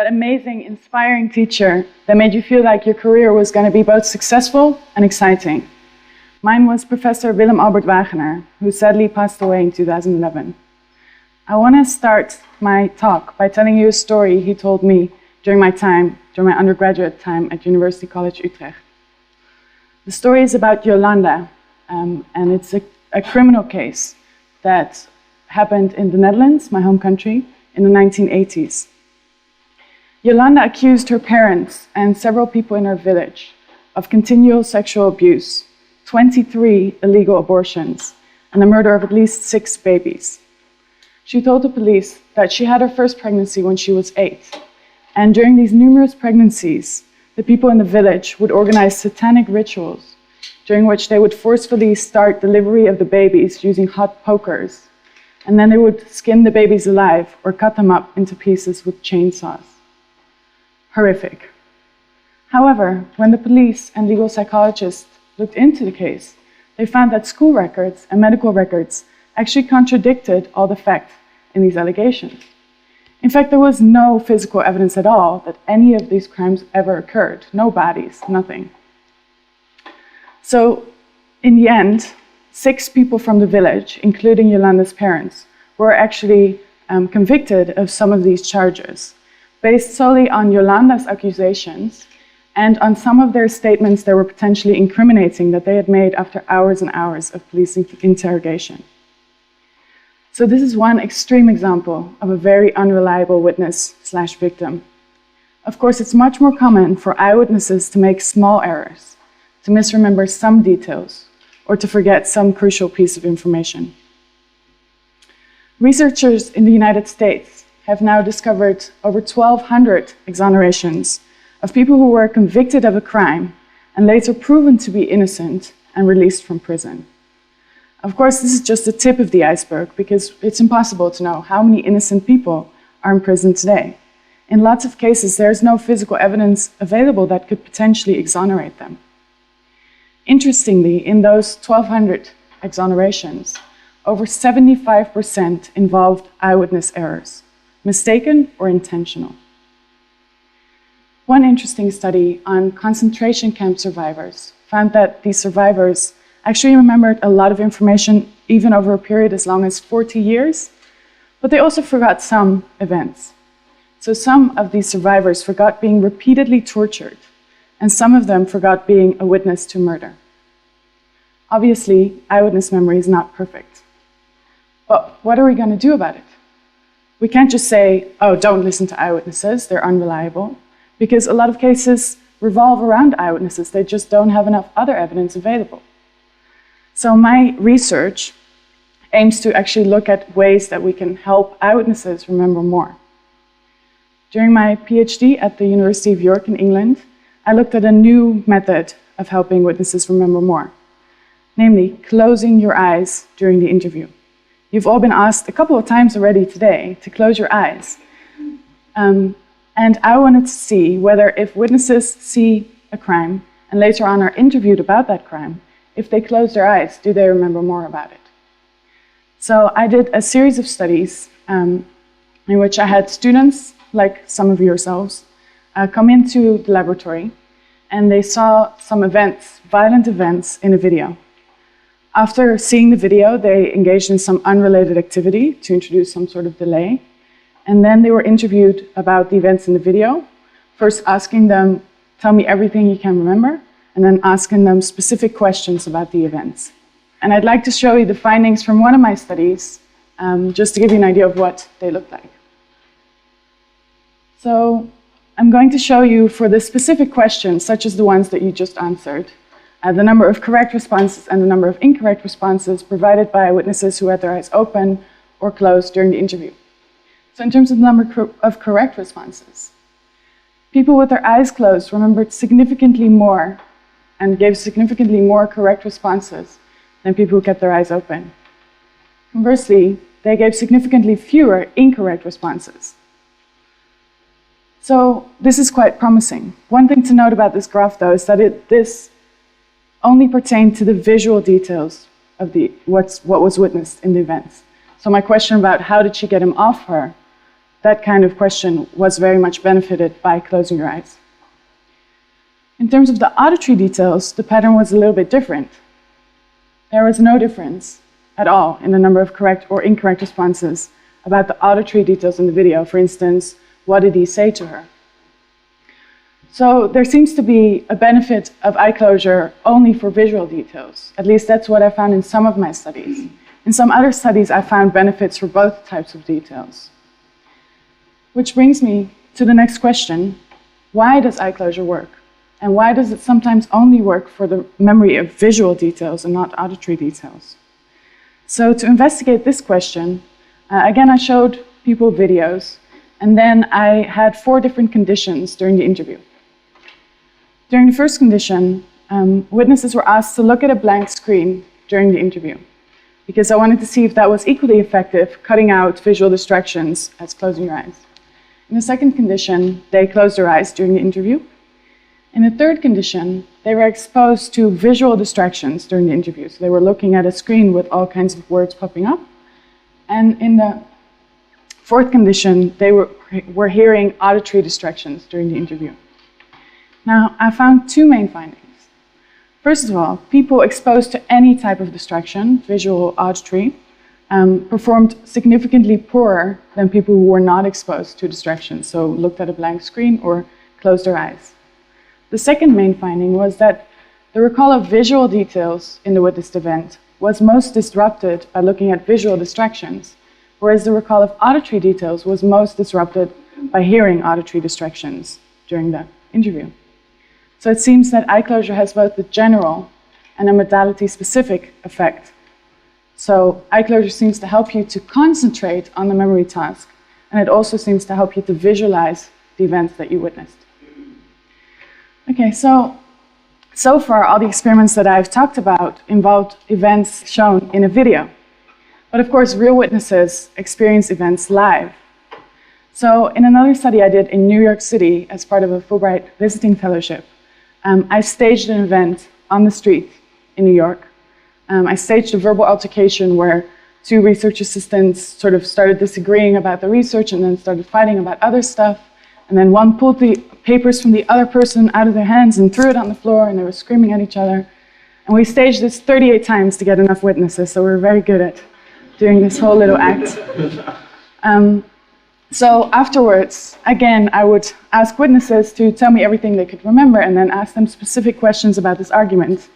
amazing, inspiring teacher that made you feel like your career was going to be both successful and exciting. Mine was Professor Willem Albert Wagener, who sadly passed away in 2011. I want to start my talk by telling you a story he told me during my undergraduate time at University College Utrecht. The story is about Yolanda, and it's a criminal case that happened in the Netherlands, my home country, in the 1980s. Yolanda accused her parents and several people in her village of continual sexual abuse, 23 illegal abortions, and the murder of at least 6 babies. She told the police that she had her first pregnancy when she was 8, and during these numerous pregnancies, the people in the village would organize satanic rituals during which they would forcefully start delivery of the babies using hot pokers, and then they would skin the babies alive or cut them up into pieces with chainsaws. Horrific. However, when the police and legal psychologists looked into the case, they found that school records and medical records actually contradicted all the facts in these allegations. In fact, there was no physical evidence at all that any of these crimes ever occurred. No bodies, nothing. So, in the end, 6 people from the village, including Yolanda's parents, were actually convicted of some of these charges, based solely on Yolanda's accusations and on some of their statements that were potentially incriminating that they had made after hours and hours of police interrogation. So this is one extreme example of a very unreliable witness/victim. Of course, it's much more common for eyewitnesses to make small errors, to misremember some details, or to forget some crucial piece of information. Researchers in the United States have now discovered over 1,200 exonerations of people who were convicted of a crime and later proven to be innocent and released from prison. Of course, this is just the tip of the iceberg because it's impossible to know how many innocent people are in prison today. In lots of cases, there's no physical evidence available that could potentially exonerate them. Interestingly, in those 1,200 exonerations, over 75% involved eyewitness errors, mistaken or intentional. One interesting study on concentration camp survivors found that these survivors actually remembered a lot of information even over a period as long as 40 years, but they also forgot some events. So some of these survivors forgot being repeatedly tortured, and some of them forgot being a witness to murder. Obviously, eyewitness memory is not perfect. But what are we going to do about it? We can't just say, oh, don't listen to eyewitnesses, they're unreliable, because a lot of cases revolve around eyewitnesses. They just don't have enough other evidence available. So my research aims to actually look at ways that we can help eyewitnesses remember more. During my PhD at the University of York in England, I looked at a new method of helping witnesses remember more, namely closing your eyes during the interview. You've all been asked a couple of times already today to close your eyes. And I wanted to see whether if witnesses see a crime and later on are interviewed about that crime, if they close their eyes, do they remember more about it? So I did a series of studies in which I had students, like some of yourselves, come into the laboratory and they saw some events, violent events, in a video. After seeing the video, they engaged in some unrelated activity to introduce some sort of delay. And then they were interviewed about the events in the video, first asking them, tell me everything you can remember, and then asking them specific questions about the events. And I'd like to show you the findings from one of my studies, just to give you an idea of what they looked like. So I'm going to show you for the specific questions, such as the ones that you just answered, the number of correct responses and the number of incorrect responses provided by witnesses who had their eyes open or closed during the interview. So in terms of the number of correct responses, people with their eyes closed remembered significantly more and gave significantly more correct responses than people who kept their eyes open. Conversely, they gave significantly fewer incorrect responses. So this is quite promising. One thing to note about this graph, though, is that this only pertained to the visual details of what was witnessed in the events. So my question about how did she get him off her that kind of question was very much benefited by closing your eyes. In terms of the auditory details, the pattern was a little bit different. There was no difference at all in the number of correct or incorrect responses about the auditory details in the video. For instance, what did he say to her? So there seems to be a benefit of eye closure only for visual details. At least that's what I found in some of my studies. In some other studies, I found benefits for both types of details. Which brings me to the next question. Why does eye closure work? And why does it sometimes only work for the memory of visual details and not auditory details? So to investigate this question, again, I showed people videos, and then I had 4 different conditions during the interview. During the first condition, witnesses were asked to look at a blank screen during the interview, because I wanted to see if that was equally effective, cutting out visual distractions as closing your eyes. In the second condition, they closed their eyes during the interview. In the third condition, they were exposed to visual distractions during the interview. So they were looking at a screen with all kinds of words popping up. And in the fourth condition, they were hearing auditory distractions during the interview. Now, I found 2 main findings. First of all, people exposed to any type of distraction, visual or auditory, performed significantly poorer than people who were not exposed to distractions, so looked at a blank screen or closed their eyes. The second main finding was that the recall of visual details in the witnessed event was most disrupted by looking at visual distractions, whereas the recall of auditory details was most disrupted by hearing auditory distractions during the interview. So it seems that eye closure has both the general and a modality-specific effect. So eye closure seems to help you to concentrate on the memory task, and it also seems to help you to visualize the events that you witnessed. Okay, so far all the experiments that I've talked about involved events shown in a video. But of course, real witnesses experience events live. So in another study I did in New York City as part of a Fulbright visiting fellowship, I staged an event on the street in New York. I staged a verbal altercation where 2 research assistants sort of started disagreeing about the research and then started fighting about other stuff. And then one pulled the papers from the other person out of their hands and threw it on the floor, and they were screaming at each other. And we staged this 38 times to get enough witnesses, so we were very good at doing this whole little act. So afterwards, again, I would ask witnesses to tell me everything they could remember and then ask them specific questions about this argument.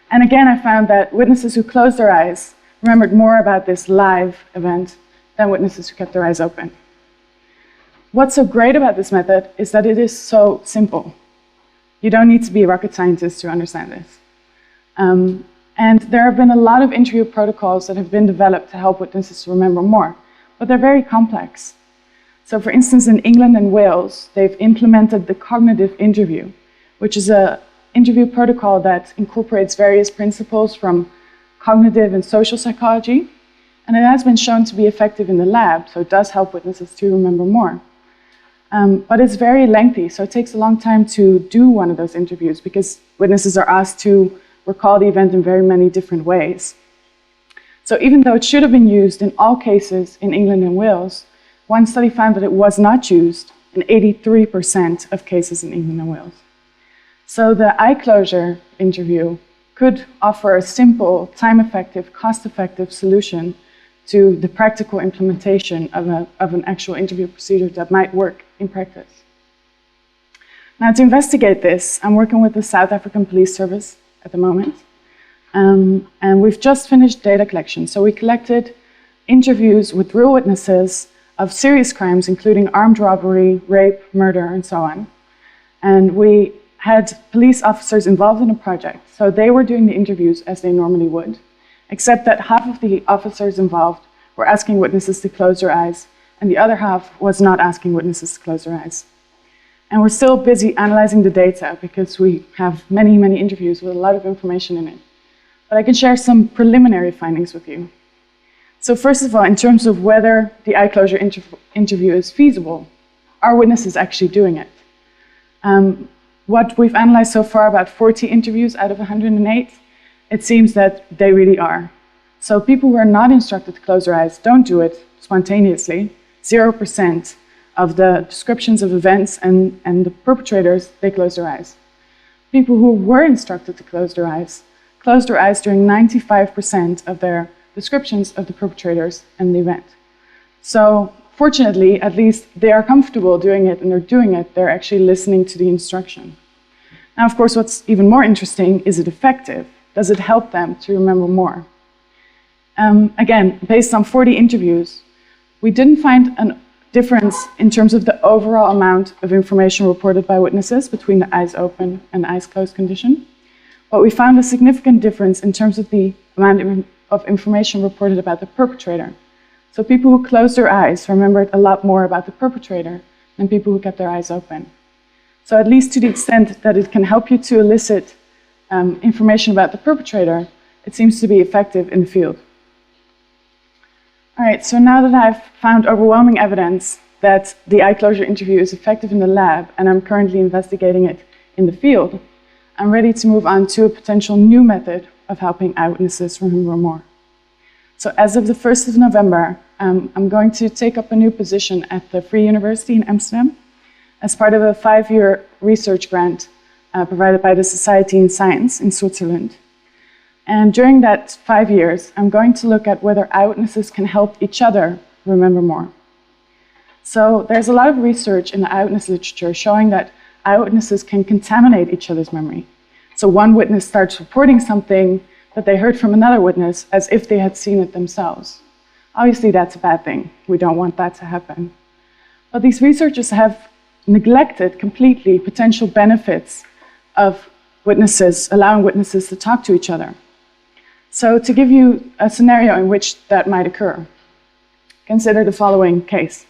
And again, I found that witnesses who closed their eyes remembered more about this live event than witnesses who kept their eyes open. What's so great about this method is that it is so simple. You don't need to be a rocket scientist to understand this. And there have been a lot of interview protocols that have been developed to help witnesses remember more, but they're very complex. So for instance, in England and Wales, they've implemented the cognitive interview, which is an interview protocol that incorporates various principles from cognitive and social psychology, and it has been shown to be effective in the lab, so it does help witnesses to remember more. But it's very lengthy, so it takes a long time to do one of those interviews because witnesses are asked to recall the event in very many different ways. So even though it should have been used in all cases in England and Wales, one study found that it was not used in 83% of cases in England and Wales. So the eye closure interview could offer a simple, time-effective, cost-effective solution to the practical implementation of an actual interview procedure that might work in practice. Now, to investigate this, I'm working with the South African Police Service at the moment, and we've just finished data collection. So we collected interviews with real witnesses of serious crimes, including armed robbery, rape, murder, and so on. And we had police officers involved in a project, so they were doing the interviews as they normally would, except that half of the officers involved were asking witnesses to close their eyes, and the other half was not asking witnesses to close their eyes. And we're still busy analyzing the data because we have many, many interviews with a lot of information in it. But I can share some preliminary findings with you. So first of all, in terms of whether the eye closure interview is feasible, are witnesses actually doing it? What we've analyzed so far, about 40 interviews out of 108, it seems that they really are. So people who are not instructed to close their eyes don't do it spontaneously, 0%, of the descriptions of events and the perpetrators, they closed their eyes. People who were instructed to close their eyes during 95% of their descriptions of the perpetrators and the event. So fortunately, at least they are comfortable doing it, and they're doing it. They're actually listening to the instruction. Now, of course, what's even more interesting, is it effective? Does it help them to remember more? Again, based on 40 interviews, we didn't find a difference in terms of the overall amount of information reported by witnesses between the eyes open and eyes closed condition. But we found a significant difference in terms of the amount of information reported about the perpetrator. So people who closed their eyes remembered a lot more about the perpetrator than people who kept their eyes open. So at least to the extent that it can help you to elicit information about the perpetrator, it seems to be effective in the field. All right, so now that I've found overwhelming evidence that the eye closure interview is effective in the lab, and I'm currently investigating it in the field, I'm ready to move on to a potential new method of helping eyewitnesses remember more. So as of the 1st of November, I'm going to take up a new position at the Free University in Amsterdam as part of a 5-year research grant provided by the Society in Science in Switzerland. And during that 5 years, I'm going to look at whether eyewitnesses can help each other remember more. So there's a lot of research in the eyewitness literature showing that eyewitnesses can contaminate each other's memory. So one witness starts reporting something that they heard from another witness as if they had seen it themselves. Obviously, that's a bad thing. We don't want that to happen. But these researchers have neglected completely potential benefits of witnesses, allowing witnesses to talk to each other. So to give you a scenario in which that might occur, consider the following case.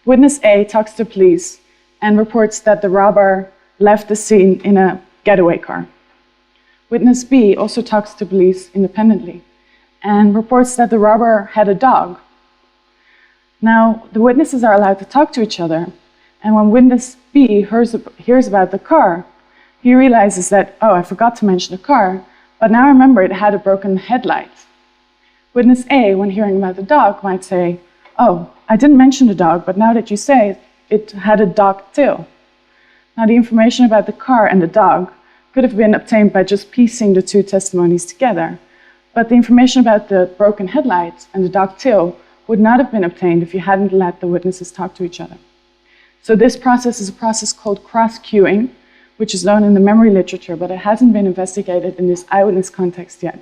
Witness A talks to police and reports that the robber left the scene in a getaway car. Witness B also talks to police independently and reports that the robber had a dog. Now, the witnesses are allowed to talk to each other, and when witness B hears about the car, he realizes that, oh, I forgot to mention the car, but now I remember it had a broken headlight. Witness A, when hearing about the dog, might say, oh, I didn't mention the dog, but now that you say it had a dog tail. Now, the information about the car and the dog could have been obtained by just piecing the two testimonies together, but the information about the broken headlight and the dog tail would not have been obtained if you hadn't let the witnesses talk to each other. So this process is a process called cross-cueing, which is known in the memory literature, but it hasn't been investigated in this eyewitness context yet.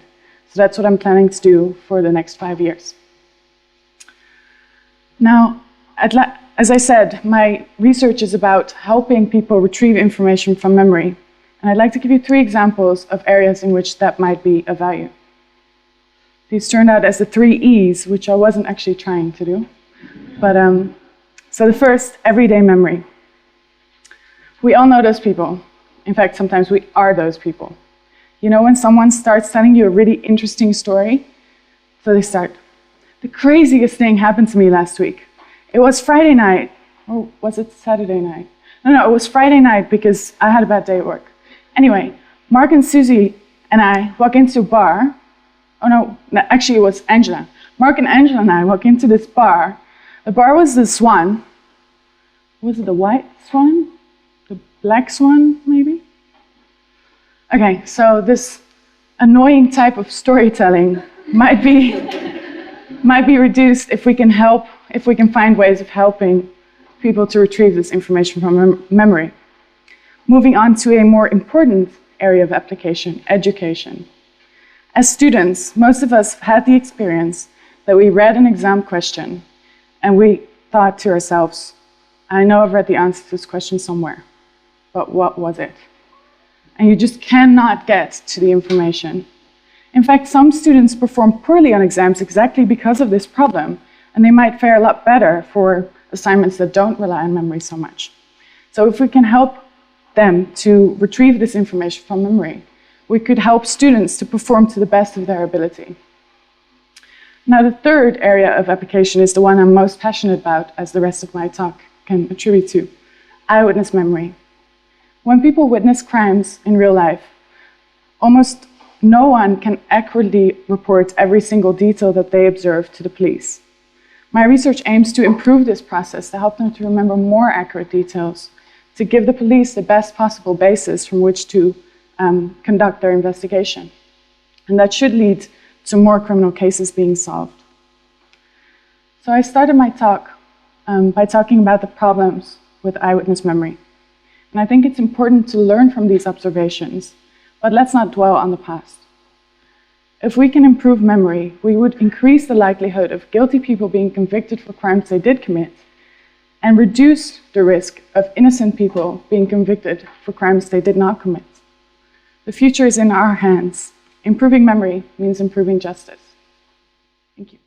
So that's what I'm planning to do for the next 5 years. Now, as I said, my research is about helping people retrieve information from memory. And I'd like to give you 3 examples of areas in which that might be of value. These turned out as the 3 E's, which I wasn't actually trying to do. But so the first, everyday memory. We all know those people. In fact, sometimes we are those people. You know when someone starts telling you a really interesting story? So they start, the craziest thing happened to me last week. It was Friday night. Or was it Saturday night? No, it was Friday night because I had a bad day at work. Anyway, Mark and Susie and I walk into a bar. Oh no, actually it was Angela. Mark and Angela and I walk into this bar. The bar was the Swan. Was it the white swan? The black swan, maybe? Okay, so this annoying type of storytelling might be reduced if we can find ways of helping people to retrieve this information from memory. Moving on to a more important area of application, education. As students, most of us had the experience that we read an exam question and we thought to ourselves, I know I've read the answer to this question somewhere, but what was it? And you just cannot get to the information. In fact, some students perform poorly on exams exactly because of this problem, and they might fare a lot better for assignments that don't rely on memory so much. So if we can help them to retrieve this information from memory, we could help students to perform to the best of their ability. Now, the third area of application is the one I'm most passionate about, as the rest of my talk can attribute to, eyewitness memory. When people witness crimes in real life, almost no one can accurately report every single detail that they observe to the police. My research aims to improve this process, to help them to remember more accurate details, to give the police the best possible basis from which to conduct their investigation. And that should lead to more criminal cases being solved. So I started my talk by talking about the problems with eyewitness memory. And I think it's important to learn from these observations, but let's not dwell on the past. If we can improve memory, we would increase the likelihood of guilty people being convicted for crimes they did commit, and reduce the risk of innocent people being convicted for crimes they did not commit. The future is in our hands. Improving memory means improving justice. Thank you.